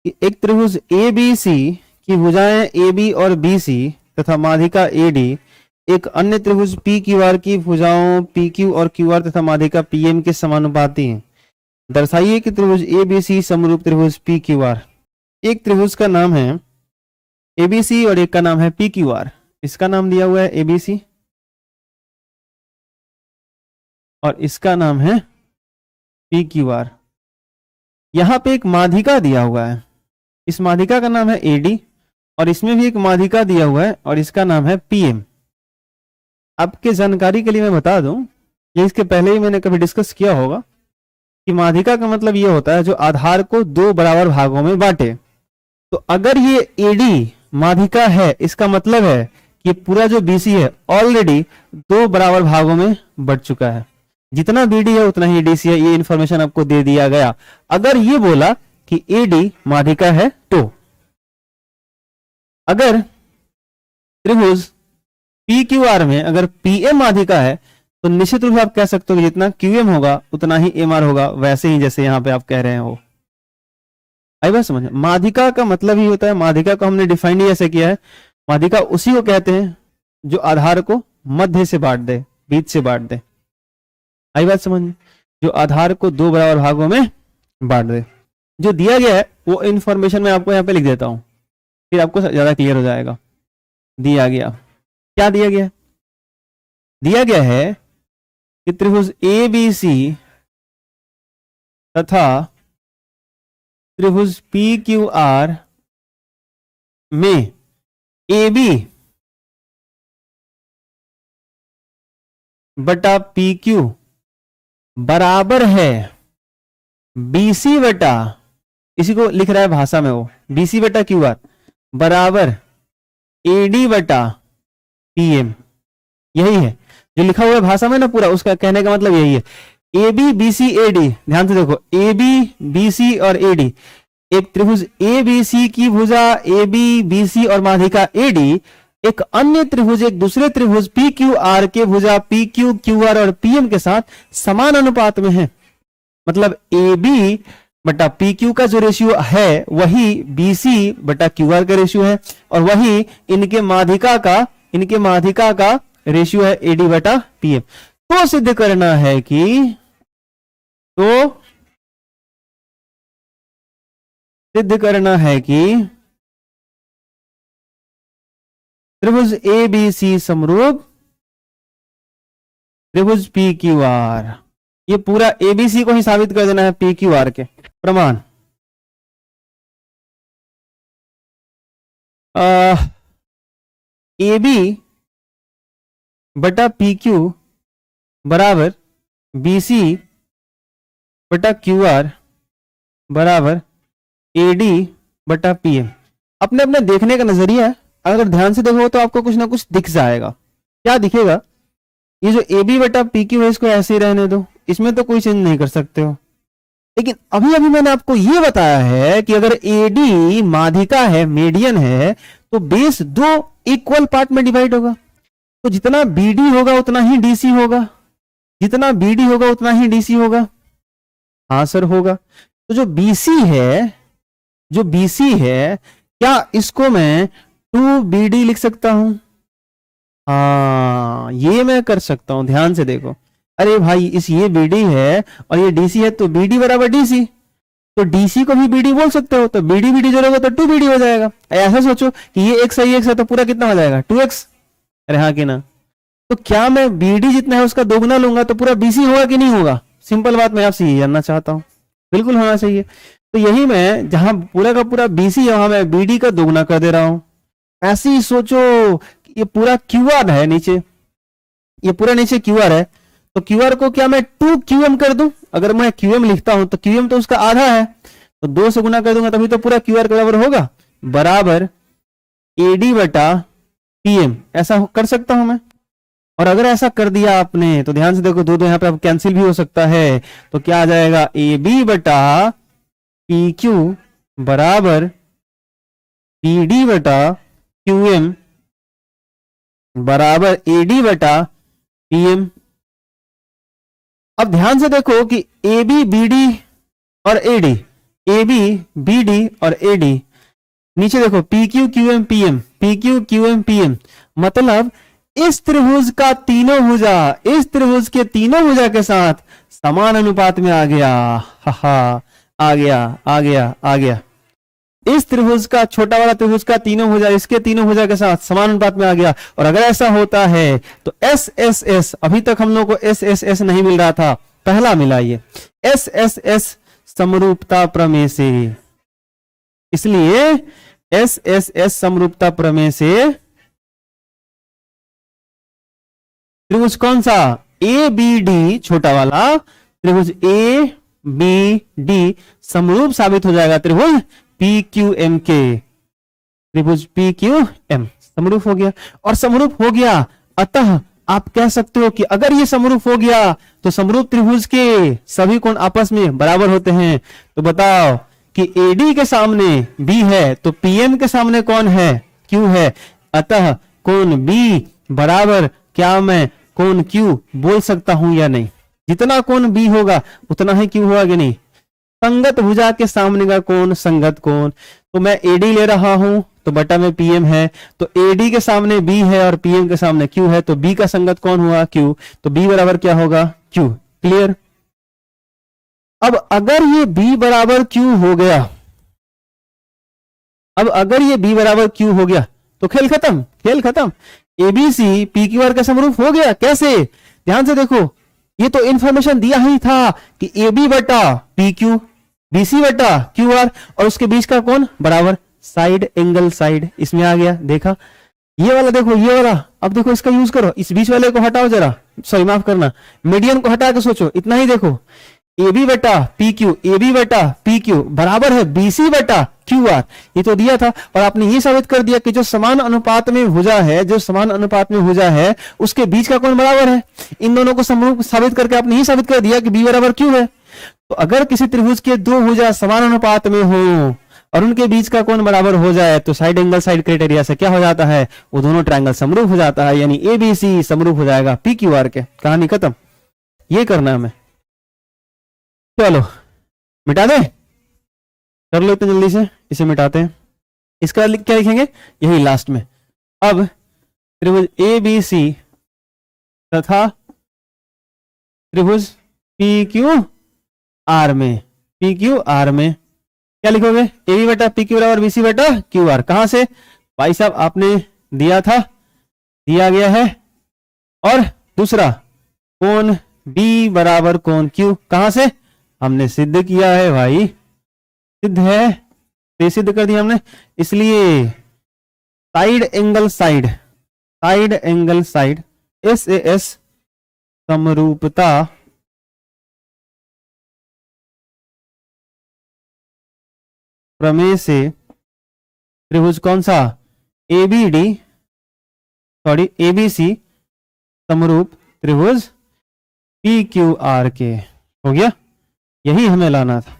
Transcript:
कि एक त्रिभुज ए बी सी की भुजाएं ए बी और बी सी तथा माध्यिका ए डी एक अन्य त्रिभुज पी क्यू आर की भुजाओं पी क्यू और क्यू आर तथा माध्यिका पी एम के समानुपाती हैं। दर्शाइए कि त्रिभुज ए बी सी समरूप त्रिभुज पी क्यू आर। एक त्रिभुज का नाम है ए बी सी और एक का नाम है पी क्यू आर। इसका नाम दिया हुआ है ए बी सी और इसका नाम है पी क्यू आर। यहां पे एक माध्यिका दिया हुआ है, इस माध्यिका का नाम है एडी और इसमें भी एक माध्यिका दिया हुआ है और इसका नाम है पीएम। आपके जानकारी के लिए मैं बता दूं, ये इसके पहले ही मैंने कभी डिस्कस किया होगा कि माध्यिका का मतलब ये होता है जो आधार को दो बराबर भागों में बांटे। तो अगर ये एडी माध्यिका है, इसका मतलब है कि पूरा जो बीसी है ऑलरेडी दो बराबर भागों में बंट चुका है। जितना बीडी है उतना ही डीसी है, ये इंफॉर्मेशन आपको दे दिया गया। अगर ये बोला कि एडी माध्यिका है तो अगर त्रिभुज पी क्यू आर में अगर पीएम माध्यिका है तो निश्चित रूप से आप कह सकते हो कि जितना क्यूएम होगा उतना ही एमआर होगा, वैसे ही जैसे यहां पे आप कह रहे हो। आई बात समझ? माध्यिका का मतलब ही होता है, माध्यिका को हमने डिफाइन ही ऐसे किया है, माध्यिका उसी को कहते हैं जो आधार को मध्य से बांट दे, बीच से बांट दे। आई बात समझ? जो आधार को दो बराबर भागों में बांट दे। जो दिया गया है वो इंफॉर्मेशन मैं आपको यहाँ पे लिख देता हूं, फिर आपको ज्यादा क्लियर हो जाएगा। दिया गया, क्या दिया गया? दिया गया है कि त्रिभुज ए बी सी तथा त्रिभुज पी क्यू आर में ए बी बटा पी क्यू बराबर है बीसी बटा, इसी को लिख रहा है भाषा में वो, बीसी बटा क्यू आर बराबर एडी बटा पीएम। यही है जो लिखा हुआ है भाषा में ना पूरा, उसका कहने का मतलब यही है। A B B C A D, ध्यान से देखो, ए बी बी सी और ए डी, एक त्रिभुज ए बी सी की भुजा ए बी बी सी और माध्यिका ए डी एक अन्य त्रिभुज, एक दूसरे त्रिभुज पी क्यू आर के भुजा पी क्यू क्यू आर और पीएम के साथ समान अनुपात में है। मतलब ए बी बटा पी क्यू का जो रेशियो है वही बी सी बटा क्यू आर का रेशियो है और वही इनके माध्यिका का रेशियो है एडी बटा पीएम। तो सिद्ध करना है कि त्रिभुज ए बी सी समरूप त्रिभुज पी क्यू आर। ये पूरा एबीसी को ही साबित कर देना है पी क्यू आर के प्रमाण। ए बी बटा पी क्यू बराबर बी सी बटा क्यू आर बराबर ए डी बटा पी एम। अपने अपने देखने का नजरिया है, अगर ध्यान से देखो तो आपको कुछ ना कुछ दिख जाएगा। क्या दिखेगा? ये जो ए बी बटा पी क्यू है इसको ऐसे ही रहने दो, इसमें तो कोई चेंज नहीं कर सकते हो। लेकिन अभी अभी मैंने आपको यह बताया है कि अगर एडी माध्यिका है, मीडियन है, तो बेस दो इक्वल पार्ट में डिवाइड होगा। तो जितना बीडी होगा उतना ही डीसी होगा, जितना बीडी होगा उतना ही डीसी होगा। हाँ सर होगा। तो जो बीसी है क्या इसको मैं 2BD लिख सकता हूं? हाँ ये मैं कर सकता हूं। ध्यान से देखो, अरे भाई ये बीडी है और ये डीसी है, तो बीडी बराबर डीसी, तो डीसी को भी बीडी बोल सकते हो, तो बीडी बीडी जोड़ोगे तो 2BD हो जाएगा। ऐसा सोचो कि ये x है तो पूरा कितना हो जाएगा 2x। अरे हाँ कि ना? तो क्या मैं बीडी जितना है उसका दोगुना लूंगा तो पूरा बीसी होगा कि नहीं होगा? सिंपल बात मैं आपसे ये जानना चाहता हूं। बिल्कुल होना चाहिए। तो यही मैं जहां पूरा का पूरा बीसी है वहां मैं बीडी का दोगुना कर दे रहा हूं। ऐसे ही सोचो, ये पूरा क्यूआर है नीचे, ये पूरा नीचे क्यूआर है, तो क्यूआर को क्या मैं 2QM कर दूं? अगर मैं QM लिखता हूं तो QM तो उसका आधा है, तो 2 से गुना कर दूंगा तभी तो पूरा क्यूआर के बराबर होगा, बराबर एडी बटा पीएम। ऐसा कर सकता हूं मैं। और अगर ऐसा कर दिया आपने तो ध्यान से देखो, दो यहां पे अब कैंसिल भी हो सकता है, तो क्या आ जाएगा? ए बी बटा पी क्यू बराबर पी डी बटा क्यूएम बराबर एडी बटा पीएम। अब ध्यान से देखो कि ए बी बी डी और AD, A B B D और ए डी, नीचे देखो P Q Q M P M, P Q Q M P M, मतलब इस त्रिभुज का तीनों भुजा इस त्रिभुज के तीनों भुजा के साथ समान अनुपात में आ गया। हा आ गया आ गया आ गया। इस त्रिभुज का छोटा वाला त्रिभुज का तीनों भुजा इसके तीनों भुजा के साथ समान अनुपात में आ गया। और अगर ऐसा होता है तो एस एस एस, अभी तक हम लोग को एस एस एस नहीं मिल रहा था, पहला मिला ये एस एस एस समरूपता प्रमेय से। इसलिए एस एस एस समरूपता प्रमेय से त्रिभुज कौन सा, ए बी डी, छोटा वाला त्रिभुज ए बी डी समरूप साबित हो जाएगा त्रिभुज पी क्यू एम के। त्रिभुज पी क्यू एम समरूप हो गया। और समरूप हो गया, अतः आप कह सकते हो कि अगर ये समरूप हो गया तो समरूप त्रिभुज के सभी कोण आपस में बराबर होते हैं। तो बताओ कि एडी के सामने बी है तो पीएम के सामने कौन है, क्यू है। अतः कोण बी बराबर क्या मैं कोण क्यू बोल सकता हूं या नहीं। जितना कोण बी होगा उतना ही क्यू होगा कि नहीं। संगत भुजा के सामने का कोण संगत कोण, तो मैं एडी ले रहा हूं तो बटा में पीएम है, तो एडी के सामने बी है और पीएम के सामने क्यू है, तो बी का संगत कौन हुआ, क्यू। तो बी बराबर क्या होगा, क्यू। क्लियर। अब अगर ये बी बराबर क्यू हो गया, अब अगर ये बी बराबर क्यू हो गया तो खेल खत्म, खेल खत्म। एबीसी पी क्यू आर का समरूप हो गया। कैसे, ध्यान से देखो, ये तो इंफॉर्मेशन दिया ही था कि ए बी बटा पी क्यू, बीसी बटा क्यू आर, और उसके बीच का कोण बराबर साइड एंगल साइड, इसमें आ गया। देखा ये वाला, देखो ये वाला, अब देखो इसका यूज करो। इस बीच वाले को हटाओ जरा, सॉरी माफ करना, मीडियन को हटा के सोचो। इतना ही देखो, ए बी बटा पी क्यू, ए बी बटा पी क्यू बराबर है बीसी बटा क्यू आर, ये तो दिया था। और आपने ये साबित कर दिया कि जो समान अनुपात में भुजा है, जो समान अनुपात में भुजा है उसके बीच का कोण बराबर है। इन दोनों को समरूप साबित करके आपने ये साबित कर दिया कि बी बराबर क्यू है। तो अगर किसी त्रिभुज के दो भुजा समान अनुपात में हो और उनके बीच का कोण बराबर हो जाए तो साइड एंगल साइड क्राइटेरिया से क्या हो जाता है, वो दोनों ट्रायंगल समरूप हो जाता है, यानी ए बी सी समरूप हो जाएगा पी क्यू आर के। कहानी खत्म। ये करना है हमें। चलो मिटा दे, कर लो इतने जल्दी से, इसे मिटाते हैं। इसका क्या लिखेंगे, यही लास्ट में। अब त्रिभुज ए बी सी तथा त्रिभुज पी क्यू आर में, पी क्यू आर में क्या लिखोगे, ए बी बटा पी क्यू बराबर बी सी बटा क्यू आर। कहां से, भाई साहब आपने दिया था, दिया गया है। और दूसरा कोण बी बराबर कोण क्यू, कहां से, हमने सिद्ध किया है भाई, सिद्ध है, सिद्ध कर दिया हमने। इसलिए side angle side, side angle side S A S समरूपता प्रमेय से त्रिभुज कौन सा, A B D, sorry A B C समरूप त्रिभुज पी क्यू आर के हो गया। यही हमें लाना था।